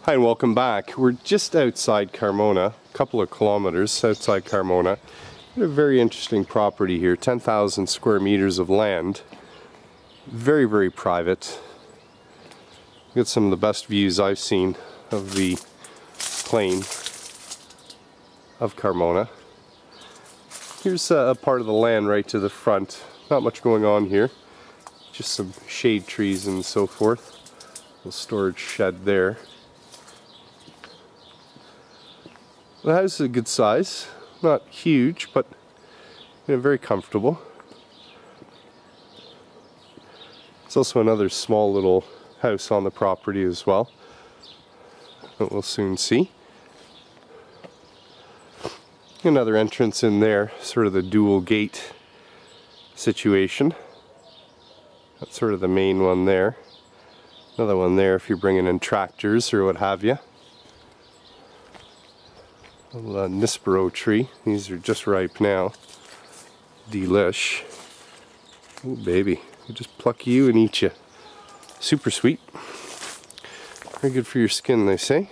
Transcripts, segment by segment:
Hi and welcome back. We're just outside Carmona, a couple of kilometers outside Carmona. A very interesting property here, 10,000 square meters of land. Very, very private. Got some of the best views I've seen of the plain of Carmona. Here's a part of the land right to the front. Not much going on here. Just some shade trees and so forth. A little storage shed there. The house is a good size, not huge, but very comfortable. There's also another small little house on the property as well that we'll soon see. Another entrance in there, sort of the dual gate situation. That's sort of the main one there. Another one there if you're bringing in tractors or what have you. A little Nispero tree. These are just ripe now. Delish. Oh baby, they just pluck you and eat you. Super sweet. Very good for your skin, they say.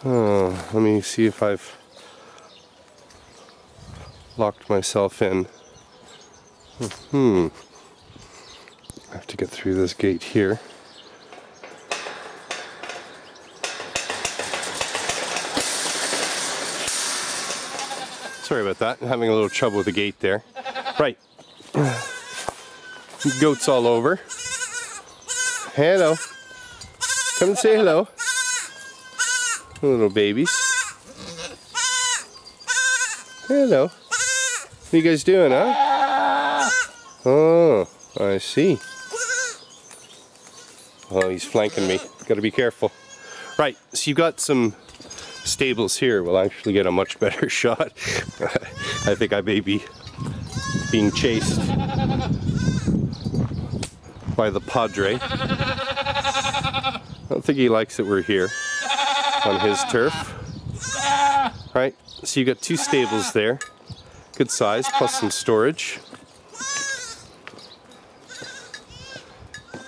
Let me see if I've locked myself in. I have to get through this gate here. Sorry about that, I'm having a little trouble with the gate there. Right. Goats all over. Hello. Come and say hello. Little babies. Hello. What are you guys doing, huh? Oh, I see. Oh, he's flanking me. Gotta be careful. Right, so you've got some stables here. We'll actually get a much better shot. I think I may be being chased by the Padre. I don't think he likes that we're here on his turf. Right, so you've got two stables there. Good size, plus some storage.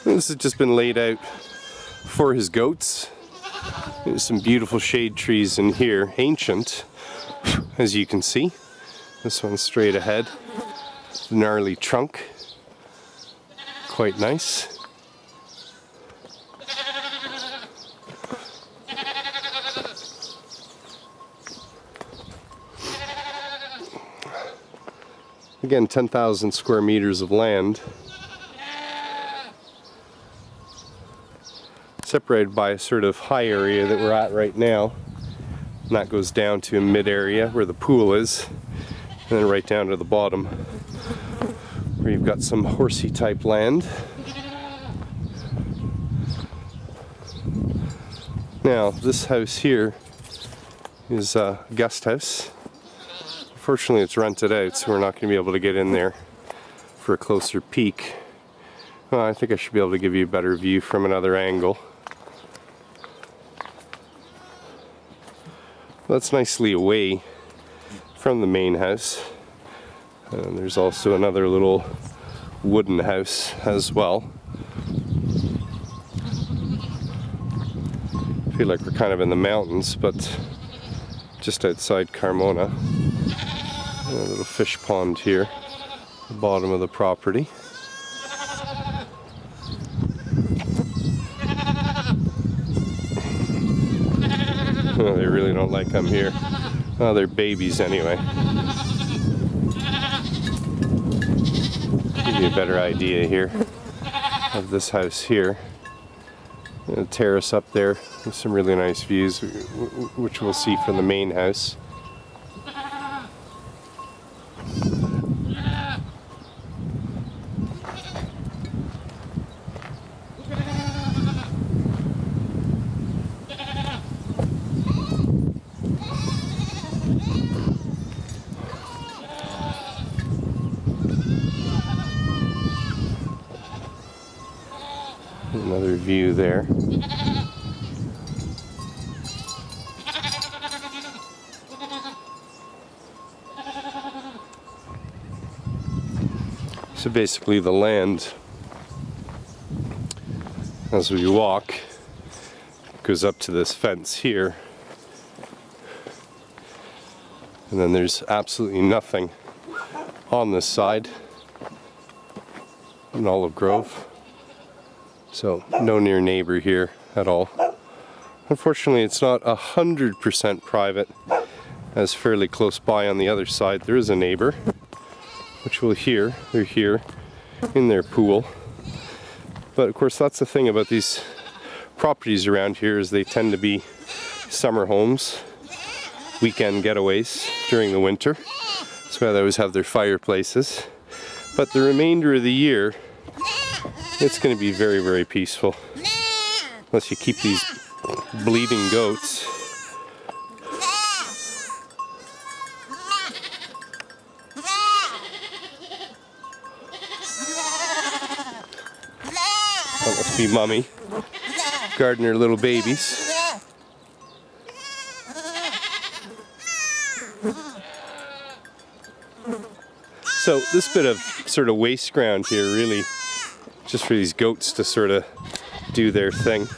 This has just been laid out for his goats. There's some beautiful shade trees in here, ancient, as you can see. This one's straight ahead. Gnarly trunk. Quite nice. Again, 10,000 square meters of land. Separated by a sort of high area that we're at right now. And that goes down to a mid area where the pool is. And then right down to the bottom where you've got some horsey type land. Now this house here is a guest house. Unfortunately it's rented out, so we're not going to be able to get in there for a closer peek. Well, I think I should be able to give you a better view from another angle. That's nicely away from the main house. And there's also another little wooden house as well. I feel like we're kind of in the mountains, but just outside Carmona. A little fish pond here, at the bottom of the property. Oh, they really don't like them here. Oh, they're babies anyway. Give you a better idea here of this house here. A terrace up there with some really nice views, which we'll see from the main house. Another view there. So basically the land as we walk. It goes up to this fence here. And then there's absolutely nothing on this side in Olive Grove. So no near neighbor here at all. Unfortunately, it's not 100% private, as fairly close by on the other side there is a neighbor, which we'll hear. They're here in their pool. But of course, that's the thing about these properties around here, is they tend to be summer homes, weekend getaways during the winter. That's why they always have their fireplaces. But the remainder of the year, it's going to be very, very peaceful. Unless you keep these bleeding goats. That must be Mummy guarding her little babies. So this bit of sort of waste ground here, really just for these goats to sort of do their thing.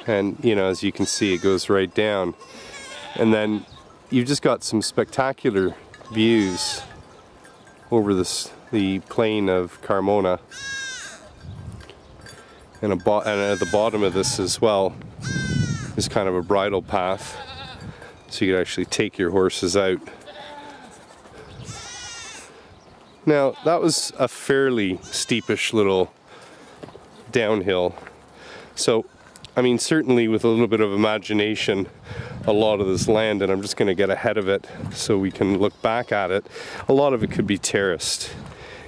And you know, as you can see, it goes right down. And then you've just got some spectacular views over the plain of Carmona. And at the bottom of this as well is kind of a bridle path, so you could actually take your horses out. Now, that was a fairly steepish little downhill. So, I mean, certainly with a little bit of imagination, a lot of this land, and I'm just going to get ahead of it so we can look back at it, a lot of it could be terraced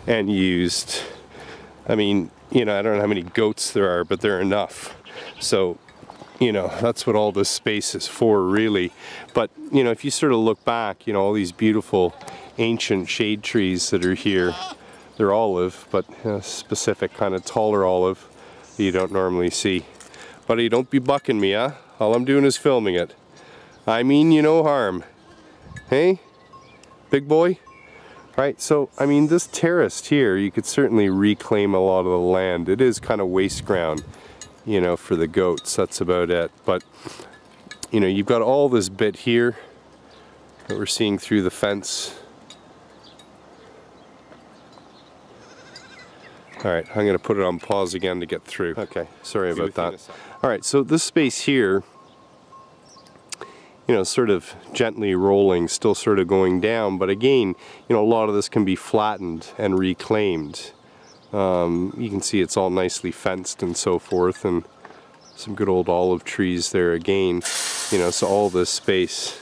and used. I mean, you know, I don't know how many goats there are, but there are enough. So, you know, that's what all this space is for, really. But, you know, if you sort of look back, you know, all these beautiful ancient shade trees that are here, they're olive, but a specific kind of taller olive that you don't normally see. Buddy, don't be bucking me, huh? All I'm doing is filming it. I mean you no harm. Hey? Big boy? Right, so, I mean, this terrace here, you could certainly reclaim a lot of the land. It is kind of waste ground, you know, for the goats. That's about it. But, you know, you've got all this bit here that we're seeing through the fence. Alright, I'm going to put it on pause again to get through. Okay, sorry about that. Alright, so this space here, you know, sort of gently rolling, still sort of going down, but again, you know, a lot of this can be flattened and reclaimed. You can see it's all nicely fenced and so forth, and some good old olive trees there again. You know, so all this space.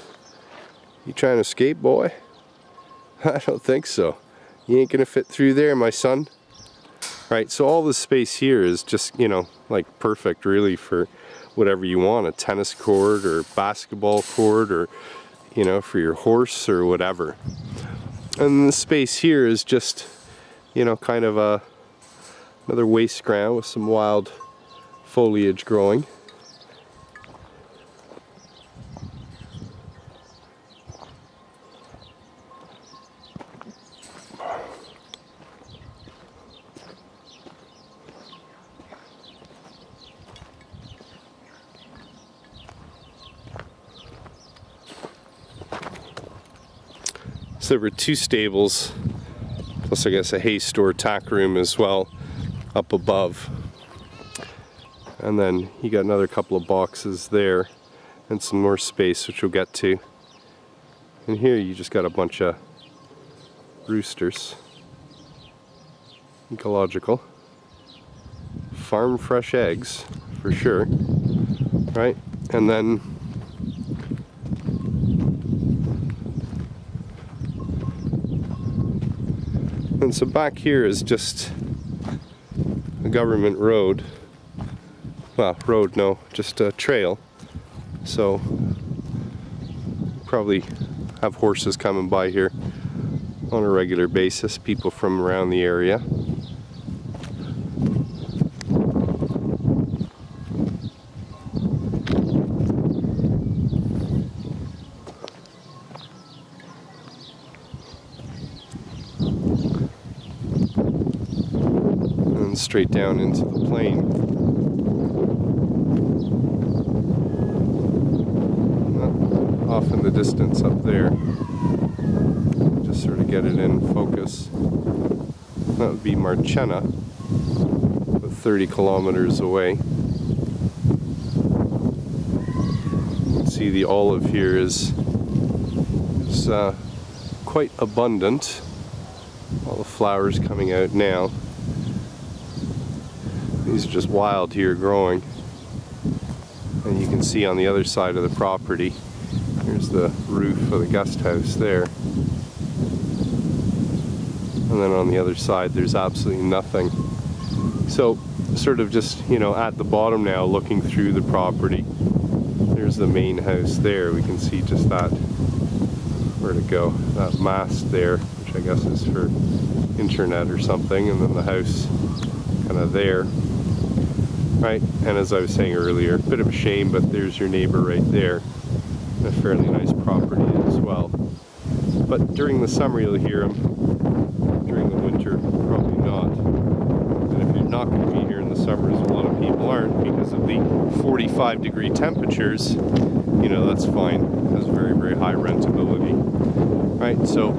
You trying to escape, boy? I don't think so. You ain't gonna fit through there, my son. Right, so all this space here is just, you know, like perfect really for whatever you want, a tennis court or basketball court, or, you know, for your horse or whatever. And the space here is just, you know, kind of another waste ground with some wild foliage growing. So there were 2 stables, plus I guess a hay store, tack room as well, up above. And then you got another couple of boxes there, and some more space, which we'll get to. And here you just got a bunch of roosters. Ecological. Farm fresh eggs, for sure. Right? And then and so back here is just a government road. Well, road no, just a trail. So probably have horses coming by here on a regular basis, people from around the area. runs straight down into the plain. Off in the distance up there, just sort of get it in focus. That would be Marchena, about 30 kilometers away. You can see the olive here is quite abundant. All the flowers coming out now. These are just wild here growing. And you can see on the other side of the property, here's the roof of the guest house there. And then on the other side there's absolutely nothing. So sort of just, you know, at the bottom now looking through the property. There's the main house there. We can see just that, where to go, that mast there, which I guess is for internet or something, and then the house kind of there. Right, and as I was saying earlier, a bit of a shame, but there's your neighbor right there. A fairly nice property as well. But during the summer you'll hear them. During the winter, probably not. And if you're not going to be here in the summer, as a lot of people aren't, because of the 45-degree temperatures, you know, that's fine. It has very, very high rentability. Right, so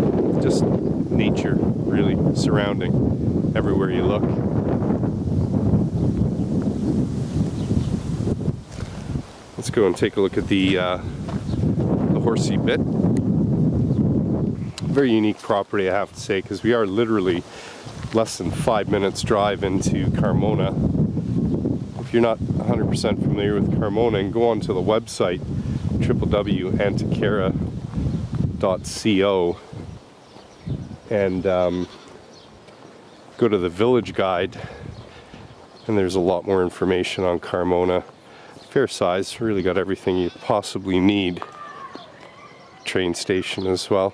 just nature really surrounding everywhere you look. Let's go and take a look at the horsey bit. Very unique property, I have to say, because we are literally less than 5 minutes drive into Carmona. If you're not 100% familiar with Carmona, and go onto the website www.antequera.co and go to the village guide, and there's a lot more information on Carmona. Fair size, really got everything you possibly need. Train station as well.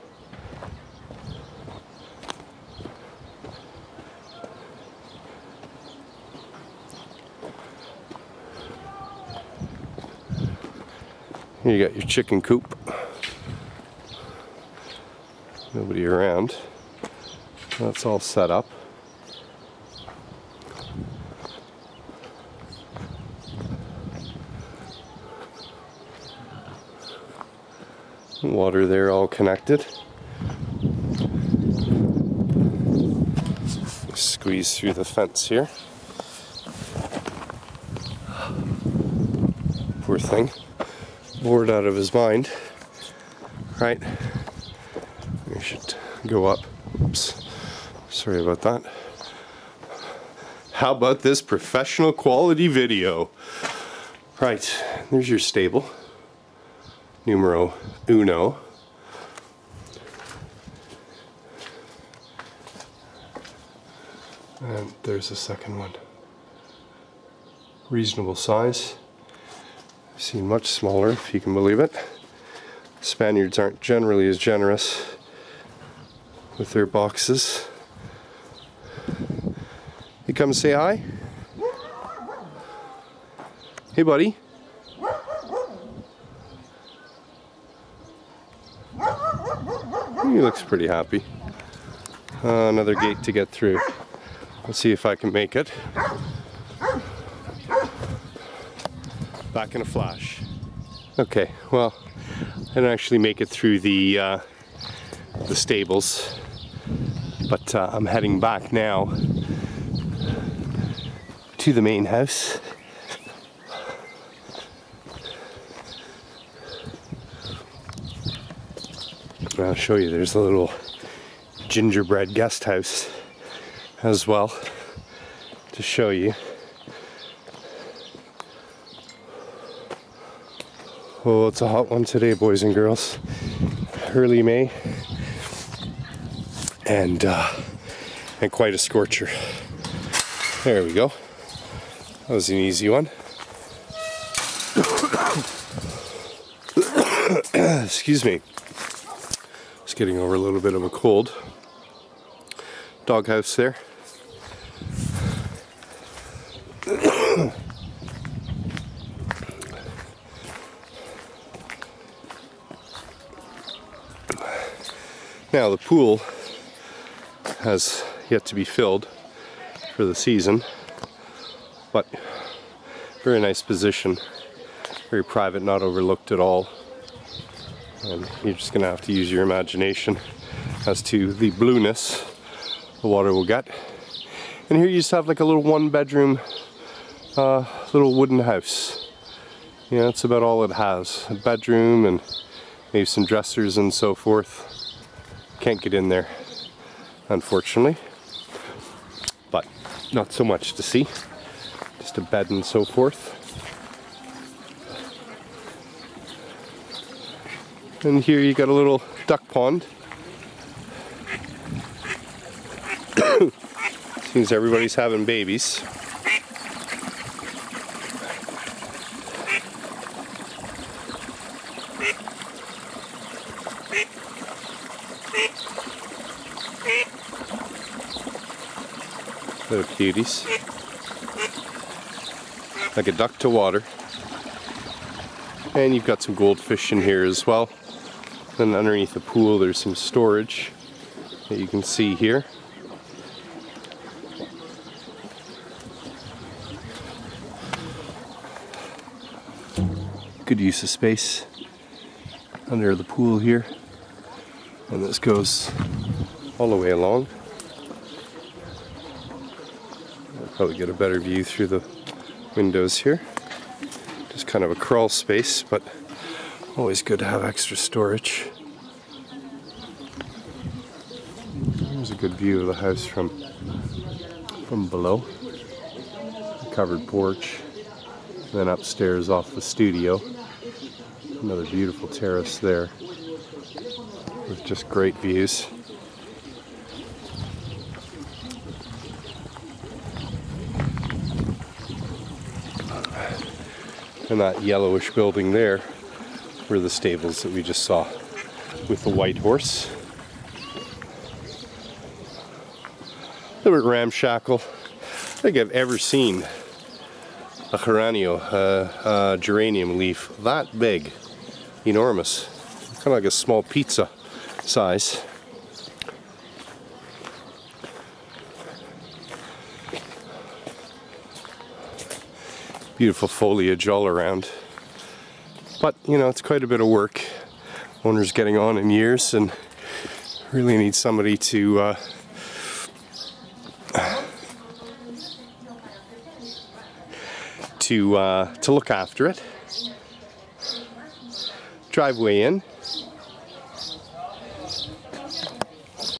Here you got your chicken coop. Nobody around. That's all set up. Water there, all connected. Squeeze through the fence here. Poor thing. Bored out of his mind. Right. We should go up. Oops. Sorry about that. How about this professional quality video? Right. There's your stable. Numero uno. And there's a second one. Reasonable size. I've seen much smaller, if you can believe it. Spaniards aren't generally as generous with their boxes. You come say hi? Hey buddy. He looks pretty happy. Another gate to get through. Let's see if I can make it. Back in a flash. Okay, well, I didn't actually make it through the stables, but I'm heading back now to the main house. I'll show you, there's a little gingerbread guest house as well to show you. Oh, it's a hot one today, boys and girls. Early May, and quite a scorcher. There we go. That was an easy one. Excuse me. Just getting over a little bit of a cold. Doghouse there. Now the pool has yet to be filled for the season, but very nice position, very private, not overlooked at all, and you're just gonna have to use your imagination as to the blueness the water will get. And here you just have like a little one-bedroom little wooden house. Yeah, that's about all it has. A bedroom and maybe some dressers and so forth. Can't get in there, unfortunately, but not so much to see. Just a bed and so forth. And here you got a little duck pond. Seems everybody's having babies. Little cuties. Like a duck to water. And you've got some goldfish in here as well. Then underneath the pool there's some storage that you can see here. Good use of space under the pool here. And this goes all the way along. I'll probably get a better view through the windows here. Just kind of a crawl space, but always good to have extra storage. There's a good view of the house from below. A covered porch. Then upstairs off the studio. Another beautiful terrace there with just great views. And that yellowish building there were the stables that we just saw with the white horse. A little bit ramshackle. I think I've ever seen a geranium leaf that big. Enormous. Kind of like a small pizza size. Beautiful foliage all around. But, you know, it's quite a bit of work. Owner's getting on in years and really needs somebody to look after it. Driveway in.